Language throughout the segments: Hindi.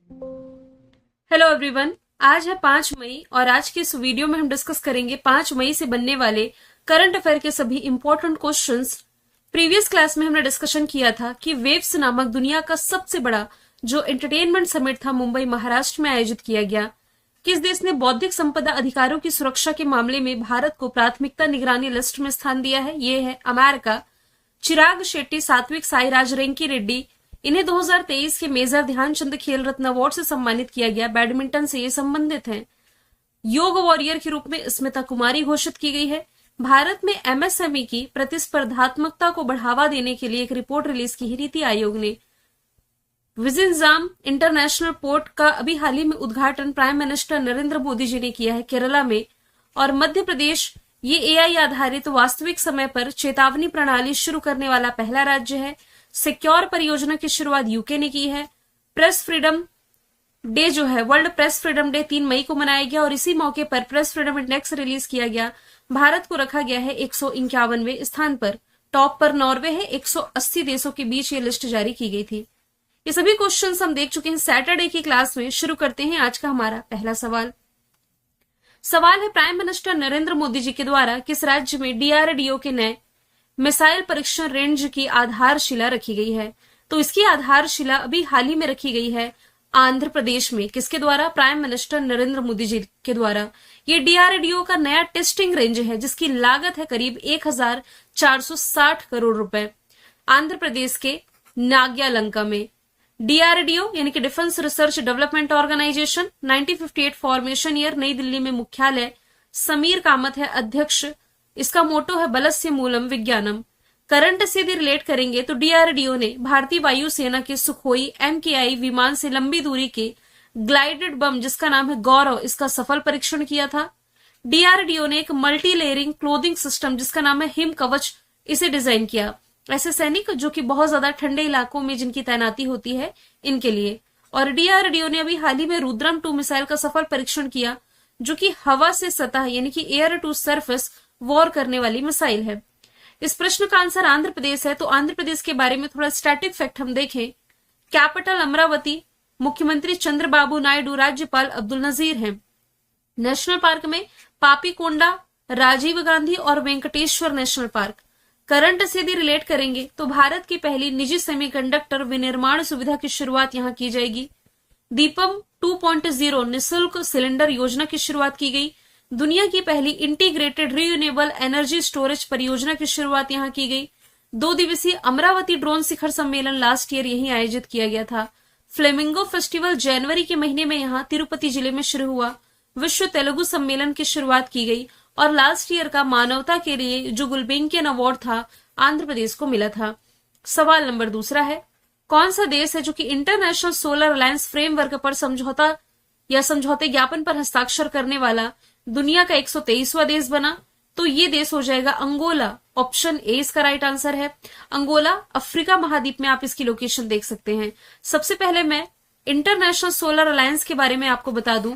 Hello everyone. आज है 5 मई और आज के इस वीडियो में हम डिस्कस करेंगे 5 मई से बनने वाले करंट अफेयर के सभी इंपॉर्टेंट क्वेश्चंस। प्रीवियस क्लास में हमने डिस्कशन किया था कि वेव्स नामक दुनिया का सबसे बड़ा जो एंटरटेनमेंट समिट था मुंबई महाराष्ट्र में आयोजित किया गया। किस देश ने बौद्धिक संपदा अधिकारों की सुरक्षा के मामले में भारत को प्राथमिकता निगरानी लिस्ट में स्थान दिया है? ये है अमेरिका। चिराग शेट्टी, सात्विक साईराज, रेंकी रेड्डी, इन्हें 2023 के मेजर ध्यानचंद खेल रत्न अवार्ड से सम्मानित किया गया। बैडमिंटन से ये संबंधित हैं। योग वॉरियर के रूप में स्मिता कुमारी घोषित की गई है। भारत में एमएसएमई की प्रतिस्पर्धात्मकता को बढ़ावा देने के लिए एक रिपोर्ट रिलीज की है नीति आयोग ने। विजिंजाम इंटरनेशनल पोर्ट का अभी हाल ही में उद्घाटन प्राइम मिनिस्टर नरेंद्र मोदी जी ने किया है केरला में। और मध्य प्रदेश ये एआई आधारित वास्तविक समय पर चेतावनी प्रणाली शुरू करने वाला पहला राज्य है। सिक्योर परियोजना की शुरुआत यूके ने की है। प्रेस फ्रीडम डे जो है, वर्ल्ड प्रेस फ्रीडम डे 3 मई को मनाया गया और इसी मौके पर प्रेस फ्रीडम इंडेक्स रिलीज किया गया। भारत को रखा गया है 151वें स्थान पर। टॉप पर नॉर्वे है। 180 देशों के बीच ये लिस्ट जारी की गई थी। ये सभी क्वेश्चंस हम देख चुके हैं सैटरडे की क्लास में। शुरू करते हैं आज का हमारा पहला सवाल। सवाल है, प्राइम मिनिस्टर नरेंद्र मोदी जी के द्वारा किस राज्य में डीआरडीओ के नए मिसाइल परीक्षण रेंज की आधारशिला रखी गई है? तो इसकी आधारशिला अभी हाल ही में रखी गई है आंध्र प्रदेश में। किसके द्वारा? प्राइम मिनिस्टर नरेंद्र मोदी जी के द्वारा। ये डीआरडीओ का नया टेस्टिंग रेंज है जिसकी लागत है करीब 1460 करोड़ रुपए। आंध्र प्रदेश के नाग्यालंका में डीआरडीओ यानी कि defence research development organisation 1958 formation year, New Delhi में मुख्यालय। समीर कामत है अध्यक्ष। इसका मोटो है बलस्य मूलम विज्ञानम। करंट से भी रिलेट करेंगे तो डीआरडीओ ने भारतीय वायुसेना के सुखोई एमकेआई विमान से लंबी दूरी के ग्लाइडेड बम जिसका नाम है गौरव, इसका सफल परीक्षण किया था। डीआरडीओ ने एक मल्टी लेयरिंग क्लोथिंग सिस्टम जिसका नाम है हिम कवच, इसे डिजाइन किया। ऐसे सैनिक जो कि बहुत ज्यादा ठंडे इलाकों में जिनकी तैनाती होती है इनके लिए। और डीआरडीओ ने अभी हाल ही में रुद्रम 2 मिसाइल का सफल परीक्षण किया जो कि हवा से सतह यानी कि एयर टू सरफेस वॉर करने वाली मिसाइल है। इस प्रश्न का आंसर आंध्र प्रदेश है। तो आंध्र प्रदेश के बारे में थोड़ा स्टैटिक फैक्ट हम देखें। कैपिटल अमरावती, मुख्यमंत्री चंद्रबाबू नायडू, राज्यपाल अब्दुल नजीर हैं। नेशनल पार्क में पापीकोंडा, राजीव गांधी और वेंकटेश्वर नेशनल पार्क। करंट से भी रिलेट करेंगे तो भारत की पहली निजी सेमीकंडक्टर विनिर्माण सुविधा की शुरुआत यहां की जाएगी। दीपम 2.0 निःशुल्क सिलेंडर योजना की शुरुआत की गई। दुनिया की पहली इंटीग्रेटेड रियूनेबल एनर्जी स्टोरेज परियोजना की शुरुआत यहां की गई। 2 दिवसीय अमरावती ड्रोन शिखर सम्मेलन लास्ट ईयर यहीं आयोजित किया गया था। फ्लेमिंगो फेस्टिवल जनवरी के महीने में यहां तिरुपति जिले में शुरू हुआ। विश्व तेलुगु सम्मेलन की शुरुआत की गई और लास्ट ईयर का मानवता के लिए जो गुलबेंकियन अवार्ड था आंध्र प्रदेश को मिला था। सवाल नंबर दूसरा है, कौन सा देश है जो कि इंटरनेशनल सोलर अलायंस फ्रेमवर्क पर समझौता या समझौते ज्ञापन पर हस्ताक्षर करने वाला दुनिया का 123वां देश बना? तो ये देश हो जाएगा अंगोला। ऑप्शन ए इसका राइट आंसर है। अंगोला अफ्रीका महाद्वीप में, आप इसकी लोकेशन देख सकते हैं। सबसे पहले मैं इंटरनेशनल सोलर अलायंस के बारे में आपको बता दूं।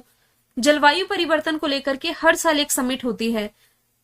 जलवायु परिवर्तन को लेकर के हर साल एक समिट होती है,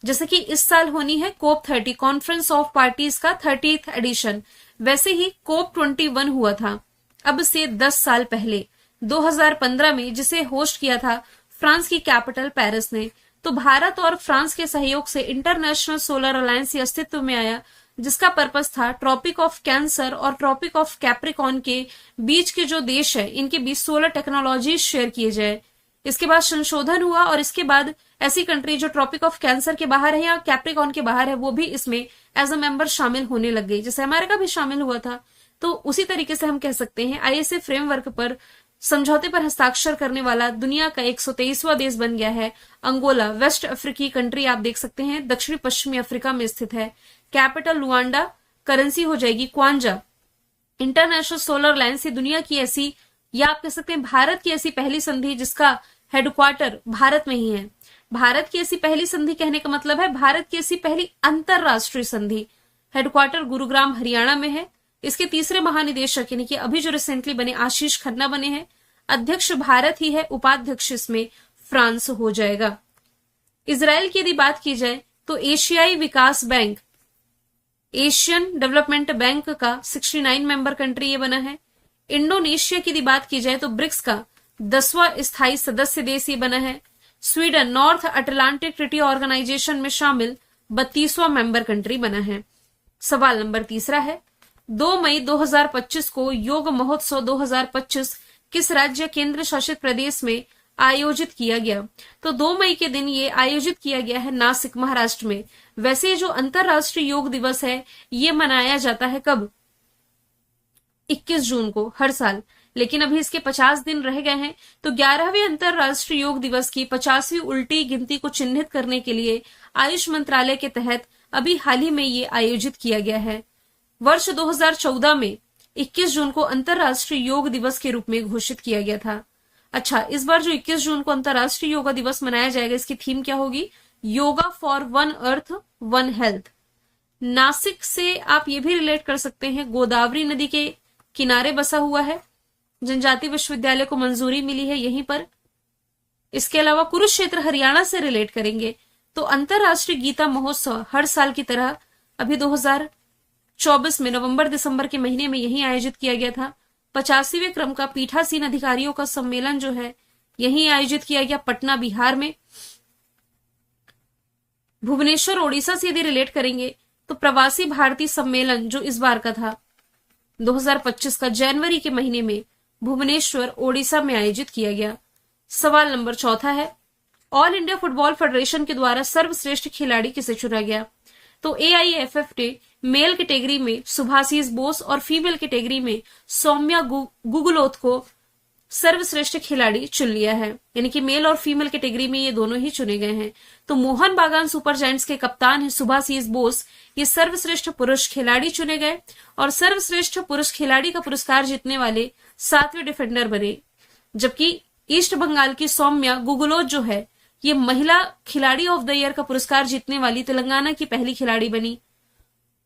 जैसे कि इस साल होनी है COP30 कॉन्फ्रेंस ऑफ पार्टीज का 30th एडिशन। वैसे ही COP21 हुआ था अब से 10 साल पहले 2015 में, जिसे होस्ट किया था फ्रांस की कैपिटल पेरिस ने। तो भारत और फ्रांस के सहयोग से इंटरनेशनल सोलर अलायंस अस्तित्व में आया जिसका पर्पस था ट्रॉपिक ऑफ कैंसर और ट्रॉपिक ऑफ कैप्रिकॉर्न के बीच के जो देश है इनके बीच सोलर टेक्नोलॉजी शेयर किए जाए। इसके बाद संशोधन हुआ और इसके बाद ऐसी कंट्री जो ट्रॉपिक ऑफ कैंसर के बाहर है या कैप्रिकॉर्न के बाहर है वो भी इसमें एज अ मेंबर शामिल होने लग गई, जैसे अमेरिका भी शामिल हुआ था। तो उसी तरीके से हम कह सकते हैं आईएसए फ्रेमवर्क पर समझौते पर हस्ताक्षर करने वाला दुनिया का 123वां देश बन गया है अंगोला। वेस्ट अफ्रीकी कंट्री आप देख सकते हैं, दक्षिणी पश्चिमी अफ्रीका में स्थित है। कैपिटल लुआंडा, करेंसी हो जाएगी क्वांजा। इंटरनेशनल सोलर अलायंस दुनिया की ऐसी, या आप कह सकते हैं भारत की ऐसी पहली संधि जिसका हेडक्वार्टर भारत में ही है। भारत की ऐसी पहली संधि कहने का मतलब है भारत की ऐसी पहली अंतरराष्ट्रीय संधि। हेडक्वार्टर गुरुग्राम हरियाणा में है। इसके तीसरे महानिदेशक यानी कि अभी जो रिसेंटली बने आशीष खन्ना बने हैं। अध्यक्ष भारत ही है, उपाध्यक्ष इसमें फ्रांस हो जाएगा। इजराइल की यदि बात की जाए तो एशियाई विकास बैंक, एशियन डेवलपमेंट बैंक का 69 मेंबर कंट्री ये बना है। इंडोनेशिया की यदि बात की जाए तो ब्रिक्स का 10वां स्थायी सदस्य देश ये बना है। Sweden North Atlantic Treaty Organisation में शामिल 32वां मेंबर कंट्री बना है। सवाल नंबर 3 है, 2 मई 2025 को योग महोत्सव 2025 किस राज्य केंद्र शासित प्रदेश में आयोजित किया गया? तो 2 मई के दिन ये आयोजित किया गया है नासिक, महाराष्ट्र में। वैसे जो अंतरराष्ट्रीय योग दिवस है ये मनाया जाता है कब? 21 जून को हर साल, लेकिन अभी इसके 50 दिन रह गए हैं। तो 11वें अंतरराष्ट्रीय योग दिवस की 50वीं उल्टी गिनती को चिन्हित करने के लिए आयुष मंत्रालय के तहत अभी हाल ही में ये आयोजित किया गया है। वर्ष 2014 में 21 जून को अंतरराष्ट्रीय योग दिवस के रूप में घोषित किया गया था। अच्छा, इस बार जो 21 जून को अंतरराष्ट्रीय योगा दिवस मनाया जाएगा, इसकी थीम क्या होगी? Yoga for one earth one health. Nashik से आप ये भी रिलेट कर सकते हैं, गोदावरी नदी के किनारे बसा हुआ है, जनजातीय विश्वविद्यालय को मंजूरी मिली है यहीं पर। इसके अलावा कुरुक्षेत्र हरियाणा से रिलेट करेंगे तो अंतरराष्ट्रीय गीता महोत्सव हर साल की तरह अभी 2024 में नवंबर दिसंबर के महीने में यहीं आयोजित किया गया था। 85वें क्रम का पीठासीन अधिकारियों का सम्मेलन जो है यहीं आयोजित किया गया पटना, बिहार में। भुवनेश्वर ओडिशा से यदि रिलेट करेंगे तो प्रवासी भारतीय सम्मेलन जो इस बार का था 2025 का जनवरी के महीने में भुवनेश्वर ओडिशा में आयोजित किया गया। सवाल नंबर 4 है, ऑल इंडिया फुटबॉल फेडरेशन के द्वारा सर्वश्रेष्ठ खिलाड़ी किसे चुना गया? तो AIFF ने मेल कैटेगरी में सुभाषिस बोस और फीमेल कैटेगरी में सौम्या गुगलोथ को सर्वश्रेष्ठ खिलाड़ी चुन लिया है, यानी कि मेल और फीमेल कैटेगरी में ये दोनों ही चुने गए हैं। तो मोहन बागान सुपर जायंट्स के कप्तान है सुभाषिस बोस, ये सर्वश्रेष्ठ पुरुष खिलाड़ी चुने गए और सर्वश्रेष्ठ पुरुष खिलाड़ी का पुरस्कार जीतने वाले 7वें डिफेंडर बने। जबकि ईस्ट बंगाल की सौम्या गुगलोथ जो है ये महिला खिलाड़ी ऑफ द ईयर का पुरस्कार जीतने वाली तेलंगाना की पहली खिलाड़ी बनी।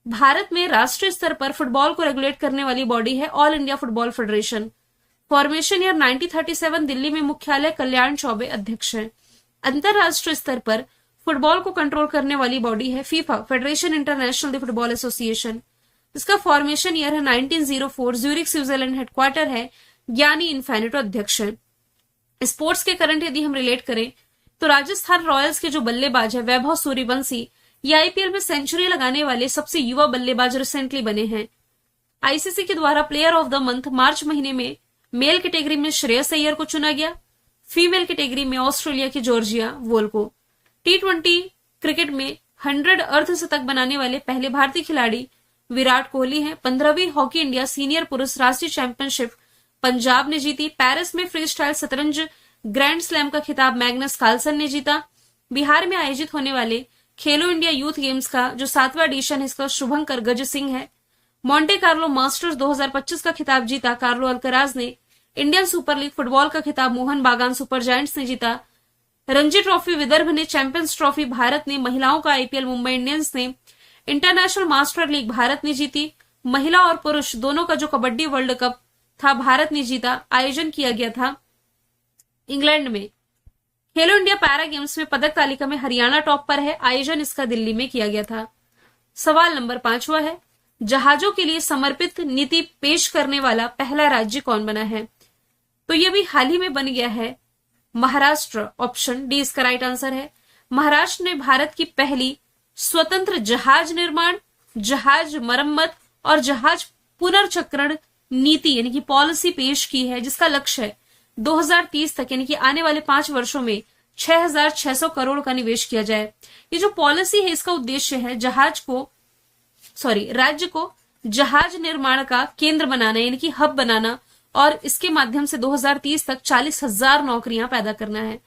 भारत में राष्ट्रीय स्तर पर फुटबॉल को रेगुलेट करने वाली बॉडी है all India football federation. Formation year 1937, Delhi में मुख्यालय, कल्याण चौबे अध्यक्ष हैं। अंतरराष्ट्रीय स्तर पर फुटबॉल को कंट्रोल करने वाली बॉडी है FIFA, federation international the football association. इसका फॉर्मेशन ईयर है 1904, ज्यूरिख स्विट्जरलैंड हेडक्वार्टर है, ज्ञानी इन्फेनिटो अध्यक्ष है। स्पोर्ट्स के करंट यदि हम रिलेट करें तो राजस्थान रॉयल्स के जो बल्लेबाज है वैभव सूर्यवंशी, ये आईपीएल में सेंचुरी लगाने वाले सबसे युवा बल्लेबाज रिसेंटली बने हैं। आईसीसी के द्वारा प्लेयर ऑफ द मंथ मार्च महीने में मेल कैटेगरी में श्रेयस अय्यर को चुना गया, फीमेल कैटेगरी में ऑस्ट्रेलिया की जॉर्जिया वोल को। T20 क्रिकेट में 100 अर्धशतक बनाने वाले पहले भारतीय खिलाड़ी विराट कोहली हैं। 15वीं हॉकी इंडिया सीनियर पुरुष राष्ट्रीय चैंपियनशिप पंजाब ने जीती। पेरिस में फ्री स्टाइल शतरंज ग्रैंड स्लैम का खिताब मैग्नस कार्लसन ने जीता। बिहार में आयोजित होने वाले खेलो इंडिया यूथ गेम्स का जो 7वां एडिशन है इसका शुभंकर गज सिंह है। मॉन्टे कार्लो मास्टर्स 2025 का खिताब जीता कार्लो अल्कराज ने। इंडियन सुपर लीग फुटबॉल का खिताब मोहन बागान सुपर जायंट्स ने जीता। रणजी ट्रॉफी विदर्भ ने, चैंपियंस ट्रॉफी भारत ने, महिलाओं का आईपीएल मुंबई इंडियंस ने, इंटरनेशनल मास्टर लीग भारत ने जीती। महिला और पुरुष दोनों का जो कबड्डी वर्ल्ड कप था भारत ने जीता। आयोजन किया गया था इंग्लैंड में। खेलो इंडिया पैरा गेम्स में पदक तालिका में हरियाणा टॉप पर है। आयोजन इसका दिल्ली में किया गया था। सवाल नंबर 5 है, जहाजों के लिए समर्पित नीति पेश करने वाला पहला राज्य कौन बना है? तो यह भी हाल ही में बन गया है महाराष्ट्र। ऑप्शन डी इसका राइट आंसर है। महाराष्ट्र ने भारत की पहली स्वतंत्र जहाज निर्माण, जहाज मरम्मत और जहाज पुनर्चक्रण नीति यानी कि पॉलिसी पेश की है, जिसका लक्ष्य है 2030 तक यानी कि आने वाले 5 वर्षों में 6,600 करोड़ का निवेश किया जाए। ये जो पॉलिसी है इसका उद्देश्य है राज्य को जहाज निर्माण का केंद्र बनाना यानी कि हब बनाना और इसके माध्यम से 2030 तक 40,000 नौकरियां पैदा करना है।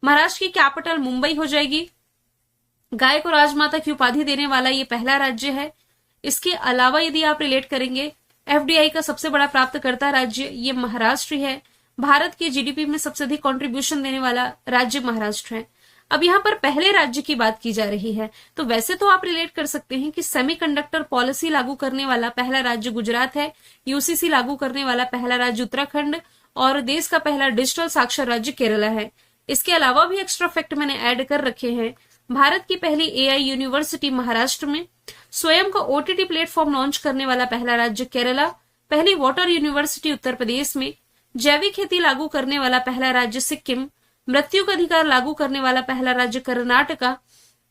महाराष्ट्र की कैपिटल मुंबई हो जाएगी। गाय को राजमाता की उपाधि देने वाला ये पहला राज्य है। इसके अलावा यदि आप रिलेट करेंगे एफडीआई का सबसे बड़ा प्राप्तकर्ता राज्य ये महाराष्ट्र है। भारत के जीडीपी में सबसे अधिक कंट्रीब्यूशन देने वाला राज्य महाराष्ट्र है। अब यहाँ पर पहले राज्य की बात की जा रही है तो वैसे तो आप रिलेट कर सकते हैं कि सेमीकंडक्टर पॉलिसी लागू करने वाला पहला राज्य गुजरात है, यूसीसी लागू करने वाला पहला राज्य उत्तराखंड और देश का पहला डिजिटल साक्षर राज्य केरला है। इसके अलावा भी एक्स्ट्रा फैक्ट मैंने ऐड कर रखे हैं। भारत की पहली एआई यूनिवर्सिटी महाराष्ट्र में, स्वयं का ओटीटी प्लेटफॉर्म लॉन्च करने वाला पहला राज्य केरला, पहली वाटर यूनिवर्सिटी उत्तर प्रदेश में, जैविक खेती लागू करने वाला पहला राज्य सिक्किम, मृत्यु का अधिकार लागू करने वाला पहला राज्य कर्नाटका,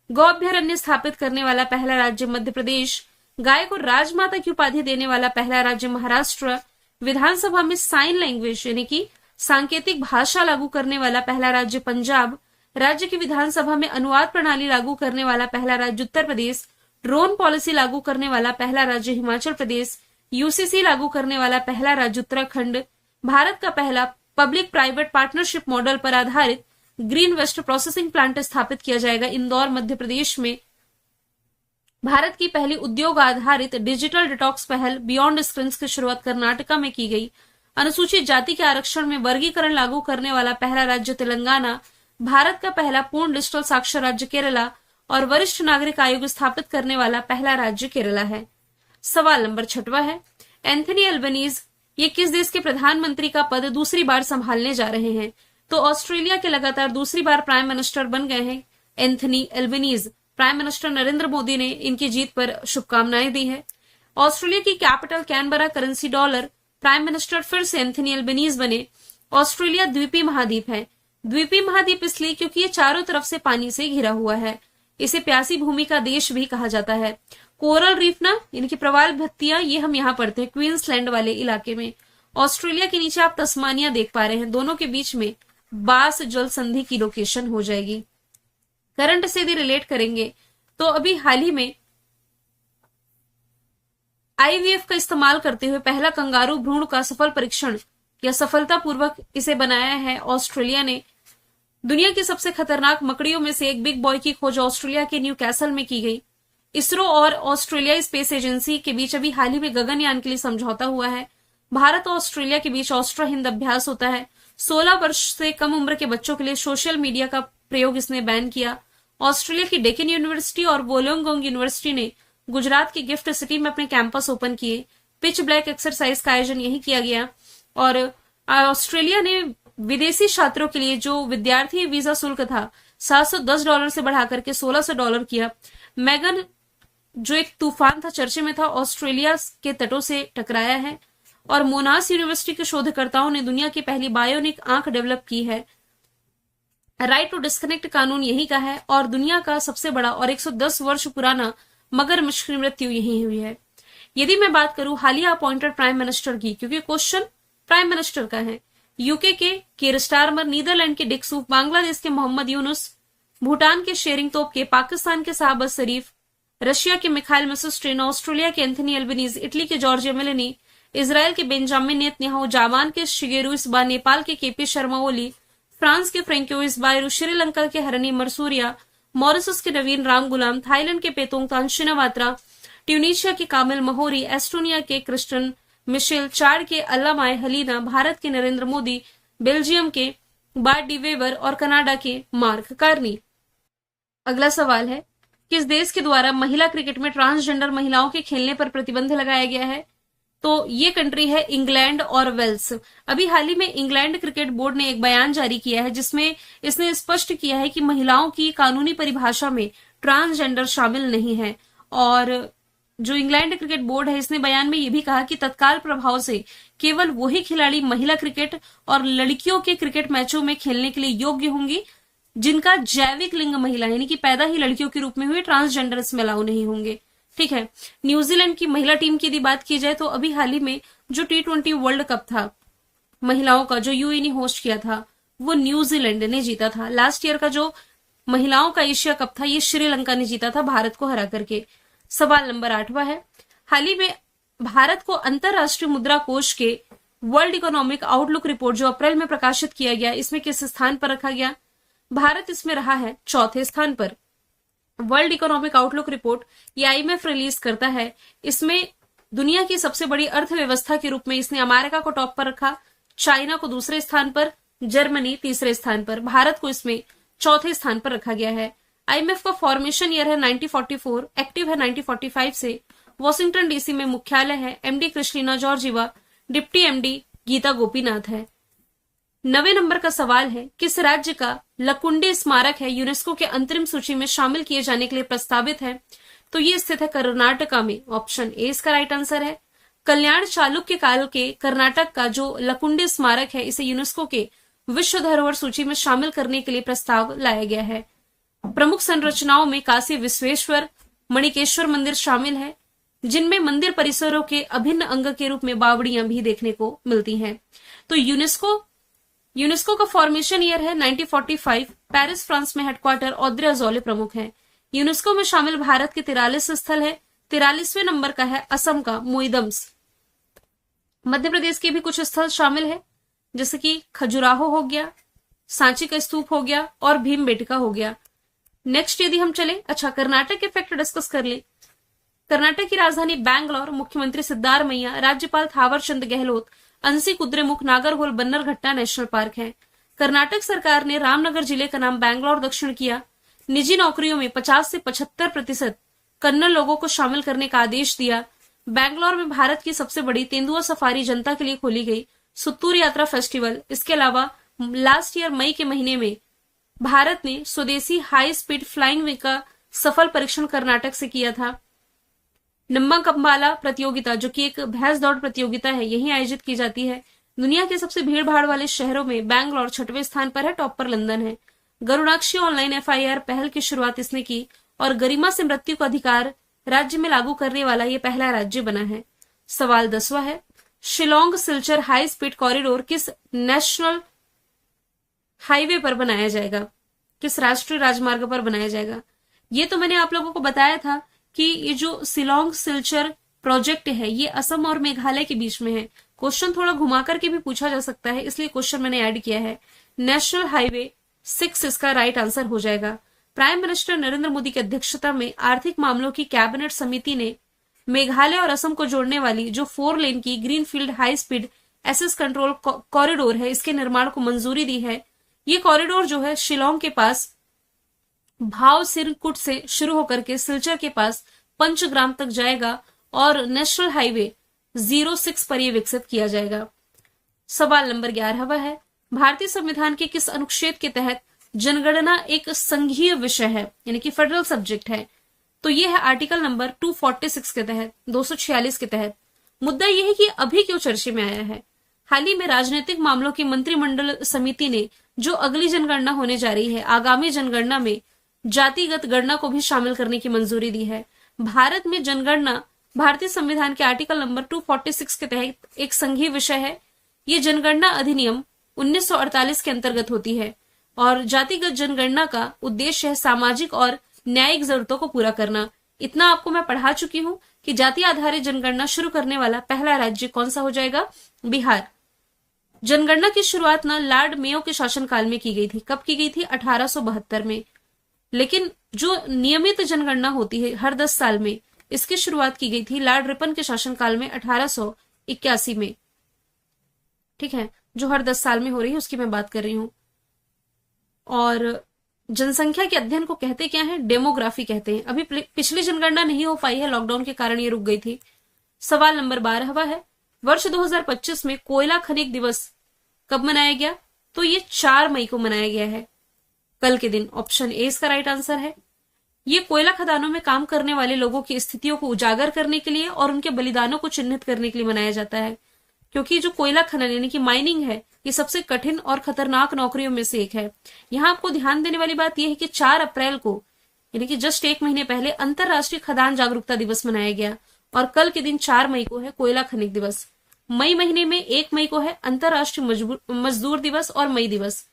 गौ अभ्यारण्य स्थापित करने वाला पहला राज्य मध्य प्रदेश, गाय को राजमाता की उपाधि देने वाला पहला राज्य महाराष्ट्र, विधानसभा में साइन लैंग्वेज यानी कि सांकेतिक भाषा लागू करने वाला पहला राज्य पंजाब, राज्य की विधानसभा में अनुवाद प्रणाली लागू करने वाला पहला राज्य उत्तर प्रदेश, ड्रोन पॉलिसी लागू करने वाला पहला राज्य हिमाचल प्रदेश, यूसीसी लागू करने वाला पहला राज्य उत्तराखंड, भारत का पहला पब्लिक प्राइवेट पार्टनरशिप मॉडल पर आधारित ग्रीन वेस्ट प्रोसेसिंग प्लांट स्थापित किया जाएगा इंदौर मध्य प्रदेश में, भारत की पहली उद्योग आधारित डिजिटल डिटॉक्स पहल बियॉन्ड स्क्रीन्स की शुरुआत कर्नाटका में की गई, अनुसूचित जाति के आरक्षण में वर्गीकरण लागू करने वाला पहला राज्य तेलंगाना, भारत का पहला पूर्ण डिजिटल साक्षर राज्य केरला और वरिष्ठ नागरिक आयोग स्थापित करने वाला पहला राज्य केरला है। सवाल नंबर 6वां है, एंथनी एल्बनीज ये किस देश के प्रधानमंत्री का पद दूसरी बार संभालने जा रहे हैं? तो ऑस्ट्रेलिया के लगातार दूसरी बार प्राइम मिनिस्टर बन गए हैं Anthony Albanese. Prime minister Narendra Modi ने इनकी जीत पर शुभकामनाएं दी है। ऑस्ट्रेलिया की capital Canberra, currency dollar. Prime minister फिर से एंथनी एल्बनीज बने। ऑस्ट्रेलिया द्वीपीय महाद्वीप है। द्वीपीय महाद्वीप इसलिए क्योंकि ये चारों तरफ से पानी से घिरा हुआ है। इसे प्यासी भूमि का देश भी कहा जाता है। कोरल रीफ ना यानी कि प्रवाल भित्तियां, ये हम यहाँ पढ़ते हैं क्वींसलैंड वाले इलाके में। ऑस्ट्रेलिया के नीचे आप तस्मानिया देख पा रहे हैं, दोनों के बीच में बास जल संधि की लोकेशन हो जाएगी। करंट से यदि रिलेट करेंगे तो अभी हाल ही में आईवीएफ का इस्तेमाल करते हुए पहला कंगारू भ्रूण का सफल परीक्षण या सफलतापूर्वक इसे बनाया है ऑस्ट्रेलिया ने। दुनिया की सबसे खतरनाक मकड़ियों में से एक बिग बॉय की खोज ऑस्ट्रेलिया के न्यू कैसल में की गई। इसरो और ऑस्ट्रेलिया स्पेस एजेंसी के बीच अभी हाल ही में गगनयान के लिए समझौता हुआ है। भारत और ऑस्ट्रेलिया के बीच ऑस्ट्रो हिंद अभ्यास होता है। 16 वर्ष से कम उम्र के बच्चों के लिए सोशल मीडिया का प्रयोग इसने बैन किया। ऑस्ट्रेलिया की डेकन यूनिवर्सिटी और वोलोंगोंग यूनिवर्सिटी ने गुजरात की गिफ्ट सिटी में अपने कैंपस ओपन किए। पिच ब्लैक एक्सरसाइज का आयोजन यही किया गया। और ऑस्ट्रेलिया ने विदेशी छात्रों के लिए जो विद्यार्थी वीजा शुल्क था $710 से बढ़ाकर के $1600 किया। मैगन जो एक तूफान था, चर्चे में था, ऑस्ट्रेलिया के तटों से टकराया है। और मोनास यूनिवर्सिटी के शोधकर्ताओं ने दुनिया की पहली बायोनिक आंख डेवलप की है। राइट टू डिस्कनेक्ट कानून यही का है और दुनिया का सबसे बड़ा और 110 वर्ष पुराना मगरमच्छ की मृत्यु यही हुई है। यदि मैं बात करूं हालिया अपॉइंटेड प्राइम मिनिस्टर की, क्योंकि क्वेश्चन प्राइम मिनिस्टर का है, यूके के कीर स्टारमर, नीदरलैंड के डिक सूफ, बांग्लादेश के मोहम्मद यूनुस, भूटान के शेरिंग तोपके, पाकिस्तान के शाहबाज शरीफ, रशिया के मिखाइल मिशस्टिन, ऑस्ट्रेलिया के एंथनी एल्बनीज, इटली के जॉर्जिया मेलोनी, इजराइल के बेंजामिन नेतन्याहू, जापान के शिगेरू इसबा, नेपाल के केपी शर्मा ओली, फ्रांस के फ्रेंकोइस बायरू, श्रीलंका के हरनी मरसूरिया, मॉरिशस के नवीन राम गुलाम, थाईलैंड के पेतोंग तांशिनावात्रा, ट्यूनीशिया के कामिल महोरी, एस्टोनिया के क्रिस्टन मिशेल, चाड के अल्लामाए हलीना, भारत के नरेंद्र मोदी, बेल्जियम के बार्ट डी वेबर और कनाडा के मार्क कार्नी। अगला सवाल है, किस देश के द्वारा महिला क्रिकेट में ट्रांसजेंडर महिलाओं के खेलने पर प्रतिबंध लगाया गया है? तो ये कंट्री है इंग्लैंड और वेल्स। अभी हाल ही में इंग्लैंड क्रिकेट बोर्ड ने एक बयान जारी किया है जिसमें इसने स्पष्ट किया है कि महिलाओं की कानूनी परिभाषा में ट्रांसजेंडर शामिल नहीं है। और जो इंग्लैंड क्रिकेट बोर्ड है, इसने बयान में यह भी कहा कि तत्काल प्रभाव से केवल वही खिलाड़ी महिला क्रिकेट और लड़कियों के क्रिकेट मैचों में खेलने के लिए योग्य होंगी जिनका जैविक लिंग महिला यानी कि पैदा ही लड़कियों के रूप में हुए, ट्रांसजेंडर इसमें अलाउ नहीं होंगे। ठीक है। न्यूजीलैंड की महिला टीम की यदि बात की जाए तो अभी हाल ही में जो T20 वर्ल्ड कप था महिलाओं का, जो यूएई ने होस्ट किया था, वो न्यूजीलैंड ने जीता था। लास्ट ईयर का जो महिलाओं का एशिया कप था, ये श्रीलंका ने जीता था भारत को हरा करके। सवाल नंबर 8वां है, हाल ही में भारत को अंतरराष्ट्रीय मुद्रा कोष के वर्ल्ड इकोनॉमिक आउटलुक रिपोर्ट जो अप्रैल में प्रकाशित किया गया, इसमें किस स्थान पर रखा गया? भारत इसमें रहा है 4थे स्थान पर। वर्ल्ड इकोनॉमिक आउटलुक रिपोर्ट ये आईएमएफ रिलीज करता है। इसमें दुनिया की सबसे बड़ी अर्थव्यवस्था के रूप में इसने अमेरिका को टॉप पर रखा, चाइना को दूसरे स्थान पर, जर्मनी तीसरे स्थान पर, भारत को इसमें 4थे स्थान पर रखा गया है। आईएमएफ का फॉर्मेशन ईयर है 1944, एक्टिव है 1945 से, वॉशिंगटन डीसी में मुख्यालय है, MD Kristina Georgieva, deputy MD Gita Gopinath है। 9वें नंबर का सवाल है, किस राज्य का लकुंडी स्मारक है यूनेस्को के अंतरिम सूची में शामिल किए जाने के लिए प्रस्तावित है? तो ये स्थित है कर्नाटका में। ऑप्शन ए इसका राइट आंसर है। कल्याण चालुक्य काल के कर्नाटक का जो लकुंडी स्मारक है, इसे यूनेस्को के विश्व धरोहर सूची में शामिल करने के लिए प्रस्ताव लाया गया है। प्रमुख संरचनाओं में काशी विश्वेश्वर, मणिकेश्वर मंदिर शामिल है, जिनमें मंदिर परिसरों के अभिन्न अंग के रूप में बावड़ियां भी देखने को मिलती हैं। तो यूनेस्को का फॉर्मेशन ईयर है 1945। पेरिस फ्रांस में हेडक्वार्टर ऑद्रे अजौले प्रमुख है। यूनेस्को में शामिल भारत के 43 स्थल है। 43वें नंबर का है असम का मोइदम्स। मध्य प्रदेश के भी कुछ स्थल शामिल है, जैसे कि खजुराहो हो गया, सांची का स्तूप हो गया और भीमबेटका हो गया। नेक्स्ट यदि हम चले, कर्नाटक के फैक्ट डिस्कस कर ले। कर्नाटक की राजधानी बैंगलोर, मुख्यमंत्री सिद्धारमैया, राज्यपाल थावरचंद गहलोत, अंसी कुद्रेमुख, नागरहोल, बन्नरघट्टा नेशनल पार्क है। कर्नाटक सरकार ने रामनगर जिले का नाम बैंगलोर दक्षिण किया। निजी नौकरियों में 50 से 75% कन्नड़ लोगों को शामिल करने का आदेश दिया। बैंगलोर में भारत की सबसे बड़ी तेंदुआ सफारी जनता के लिए खोली गई। सुत्तूर यात्रा फेस्टिवल। इसके अलावा लास्ट ईयर मई के महीने में भारत ने स्वदेशी हाई स्पीड फ्लाइंग वे का सफल परीक्षण कर्नाटक से किया था। नम्बा प्रतियोगिता, जो कि एक भैंस दौड़ प्रतियोगिता है, यही आयोजित की जाती है। दुनिया के सबसे भीड़ भाड़ वाले शहरों में बैंगलोर 6वें स्थान पर है, टॉप पर लंदन है। गरुड़ाक्षी ऑनलाइन FIR पहल की शुरुआत इसने की और गरिमा से मृत्यु का अधिकार राज्य में लागू करने वाला ये पहला राज्य बना है। सवाल 10वां है, Shillong Silchar high speed corridor किस नेशनल हाईवे पर बनाया जाएगा, किस राष्ट्रीय राजमार्ग पर बनाया जाएगा? ये तो मैंने आप लोगों को बताया था कि ये जो शिलोंग सिलचर प्रोजेक्ट है, ये असम और मेघालय के बीच में है। क्वेश्चन थोड़ा घुमा करके भी पूछा जा सकता है, इसलिए क्वेश्चन मैंने ऐड किया है। नेशनल हाईवे 6 इसका राइट आंसर हो जाएगा। प्राइम मिनिस्टर नरेंद्र मोदी की अध्यक्षता में आर्थिक मामलों की कैबिनेट समिति ने मेघालय और असम को जोड़ने वाली जो 4 लेन की greenfield high speed access control corridor है, इसके निर्माण को मंजूरी दी है। ये कॉरिडोर जो है शिलोंग के पास भाव सिरकुट से शुरू होकर के सिलचर के पास पंचग्राम तक जाएगा और नेशनल हाईवे 06 पर यह विकसित किया जाएगा। सवाल नंबर 11वां है, भारतीय संविधान के किस अनुच्छेद के तहत जनगणना एक संघीय विषय है, यानी कि फेडरल सब्जेक्ट है? तो यह है आर्टिकल नंबर 246 के तहत, 246 के तहत। मुद्दा यह है कि अभी क्यों चर्चे में आया है। हाल ही में राजनीतिक मामलों की मंत्रिमंडल समिति ने जो अगली जनगणना होने जा रही है, आगामी जनगणना में जातिगत गणना को भी शामिल करने की मंजूरी दी है। भारत में जनगणना भारतीय संविधान के आर्टिकल नंबर 246 के तहत एक संघीय विषय है। ये जनगणना अधिनियम 1948 के अंतर्गत होती है और जातिगत जनगणना का उद्देश्य है सामाजिक और न्यायिक जरूरतों को पूरा करना। इतना आपको मैं पढ़ा चुकी हूं कि जाति आधारित जनगणना शुरू करने वाला पहला राज्य कौन सा हो जाएगा? बिहार। जनगणना की शुरुआत ना लॉर्ड मेयो के शासनकाल में की गई थी। कब की गई थी? 1872 में। लेकिन जो नियमित जनगणना होती है हर 10 साल में, इसकी शुरुआत की गई थी लॉर्ड रिपन के शासनकाल में 1881 में। ठीक है, जो हर 10 साल में हो रही है उसकी मैं बात कर रही हूं। और जनसंख्या के अध्ययन को कहते क्या है? डेमोग्राफी कहते हैं। अभी पिछली जनगणना नहीं हो पाई है, लॉकडाउन के कारण ये रुक गई थी। सवाल नंबर 12वां है, वर्ष 2025 में कोयला खनिक दिवस कब मनाया गया? तो ये 4 मई को मनाया गया है, कल के दिन। ऑप्शन ए इसका राइट आंसर है। ये कोयला खदानों में काम करने वाले लोगों की स्थितियों को उजागर करने के लिए और उनके बलिदानों को चिन्हित करने के लिए मनाया जाता है, क्योंकि जो कोयला खनन यानी कि माइनिंग है, ये सबसे कठिन और खतरनाक नौकरियों में से एक है। यहाँ आपको ध्यान देने वाली बात यह है कि 4 अप्रैल को यानी कि जस्ट 1 महीने पहले अंतरराष्ट्रीय खदान जागरूकता दिवस मनाया गया और कल के दिन 4 मई को है कोयला खनिक दिवस। मई महीने में 1 मई को है अंतरराष्ट्रीय मजदूर दिवस और मई दिवस।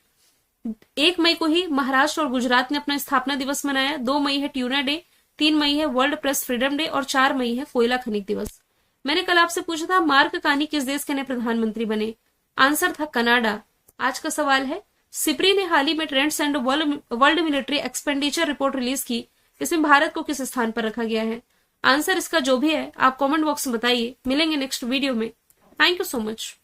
1 मई को ही महाराष्ट्र और गुजरात ने अपना स्थापना दिवस मनाया। 2 मई है ट्यूना डे, 3 मई है वर्ल्ड प्रेस फ्रीडम डे और 4 मई है कोयला खनिक दिवस। मैंने कल आपसे पूछा था मार्क कार्नी किस देश के नए प्रधानमंत्री बने? आंसर था कनाडा। आज का सवाल है, सिप्री ने हाल ही में trends and world military expenditure report release की, इसमें भारत को किस स्थान पर रखा गया है? आंसर इसका जो भी है आप कमेंट बॉक्स में बताइए। मिलेंगे नेक्स्ट वीडियो में। Thank you so much.